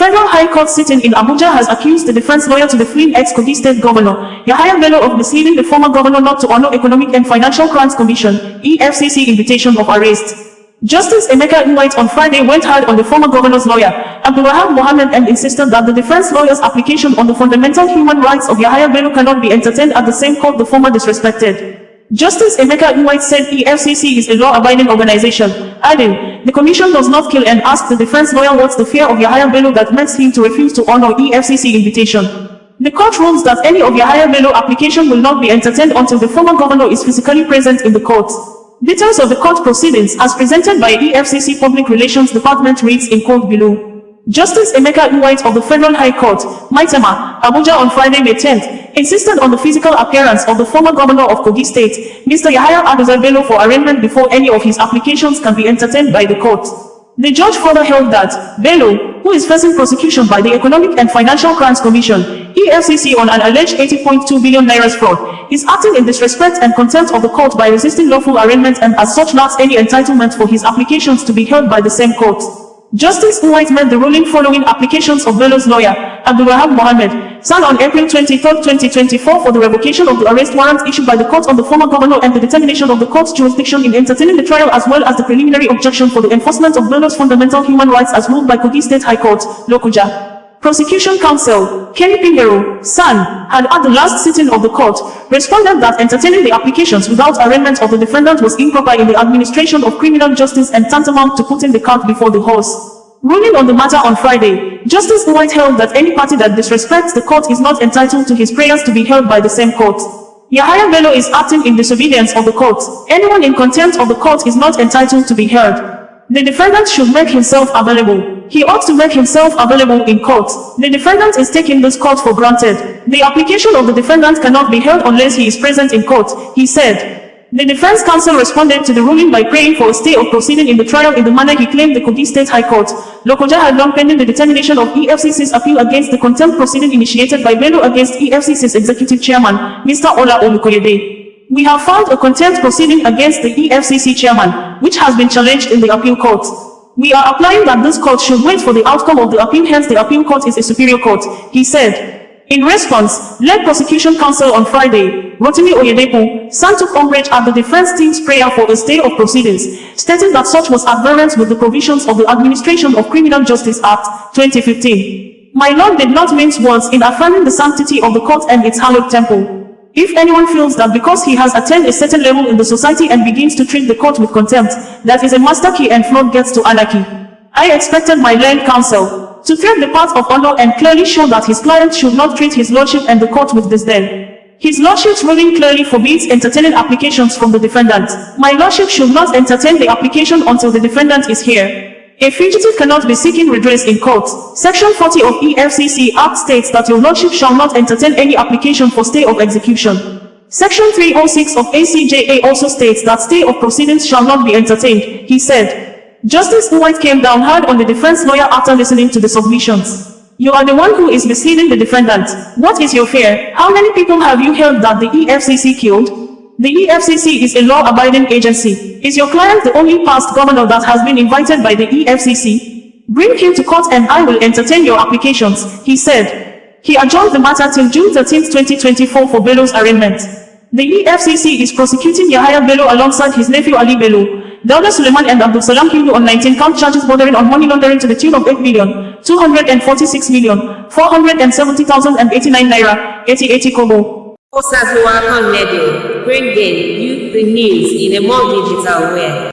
Federal High Court sitting in Abuja has accused the defense lawyer to the fleeing ex-Kogi State Governor, Yahaya Bello, of misleading the former governor not to honor Economic and Financial Crimes Commission (EFCC) invitation of arrest. Justice Emeka Nwite on Friday went hard on the former governor's lawyer, Abdulwahab Mohammed, and insisted that the defense lawyer's application on the fundamental human rights of Yahaya Bello cannot be entertained at the same court the former disrespected. Justice Emeka Nwite said EFCC is a law-abiding organization, adding, "The commission does not kill," and asked the defense lawyer what's the fear of Yahaya Bello that makes him to refuse to honor EFCC invitation. The court rules that any of Yahaya Bello application will not be entertained until the former governor is physically present in the court. Details of the court proceedings as presented by EFCC Public Relations Department reads in quote below. Justice Emeka Nwite of the Federal High Court, Maitama, Abuja on Friday, May 10th, insisted on the physical appearance of the former governor of Kogi State, Mr. Yahaya Bello, for arraignment before any of his applications can be entertained by the court. The judge further held that Bello, who is facing prosecution by the Economic and Financial Crimes Commission, EFCC, on an alleged 80.2 billion naira fraud, is acting in disrespect and contempt of the court by resisting lawful arraignment and as such lacks any entitlement for his applications to be heard by the same court. Justice Nwite made the ruling following applications of Bello's lawyer, Abdulwahab Mohammed, signed on April 23, 2024 for the revocation of the arrest warrant issued by the court on the former governor and the determination of the court's jurisdiction in entertaining the trial as well as the preliminary objection for the enforcement of Bello's fundamental human rights as ruled by Kogi State High Court, Lokoja. Prosecution counsel, Kenny Pinheiro, San, had at the last sitting of the court, responded that entertaining the applications without arraignment of the defendant was improper in the administration of criminal justice and tantamount to putting the cart before the horse. Ruling on the matter on Friday, Justice Nwite held that any party that disrespects the court is not entitled to his prayers to be held by the same court. Yahaya Bello is acting in disobedience of the court. Anyone in contempt of the court is not entitled to be heard. The defendant should make himself available. He ought to make himself available in court. The defendant is taking this court for granted. The application of the defendant cannot be held unless he is present in court, he said. The defense counsel responded to the ruling by praying for a stay of proceeding in the trial in the manner he claimed the Kogi State High Court, Lokoja, had long pending the determination of EFCC's appeal against the contempt proceeding initiated by Bello against EFCC's executive chairman, Mr. Ola Olukoyede. We have filed a contempt proceeding against the EFCC chairman, which has been challenged in the appeal court. We are applying that this court should wait for the outcome of the appeal, hence the appeal court is a superior court, he said. In response, led prosecution counsel on Friday, Rotimi Oyedepo, San, took umbrage at the defense team's prayer for a stay of proceedings, stating that such was at variance with the provisions of the Administration of Criminal Justice Act, 2015. My lord did not mince words in affirming the sanctity of the court and its hallowed temple. If anyone feels that because he has attained a certain level in the society and begins to treat the court with contempt, that is a master key and floodgates to anarchy. I expected my learned counsel to tread the path of honor and clearly show that his client should not treat his lordship and the court with disdain. His lordship's ruling clearly forbids entertaining applications from the defendant. My lordship should not entertain the application until the defendant is here. A fugitive cannot be seeking redress in court. Section 40 of EFCC Act states that your lordship shall not entertain any application for stay of execution. Section 306 of ACJA also states that stay of proceedings shall not be entertained, he said. Justice Nwite came down hard on the defense lawyer after listening to the submissions. You are the one who is misleading the defendant. What is your fear? How many people have you heard that the EFCC killed? The EFCC is a law-abiding agency. Is your client the only past governor that has been invited by the EFCC? Bring him to court and I will entertain your applications, he said. He adjourned the matter till June 13, 2024 for Bello's arraignment. The EFCC is prosecuting Yahaya Bello alongside his nephew Ali Bello, Dauda Suleiman and Abdul Salam Hindu on 19 count charges bordering on money laundering to the tune of 8,246,470,089 naira, 80 kobo. OsazuwaAkonedo, bringing you the news in a more digital way.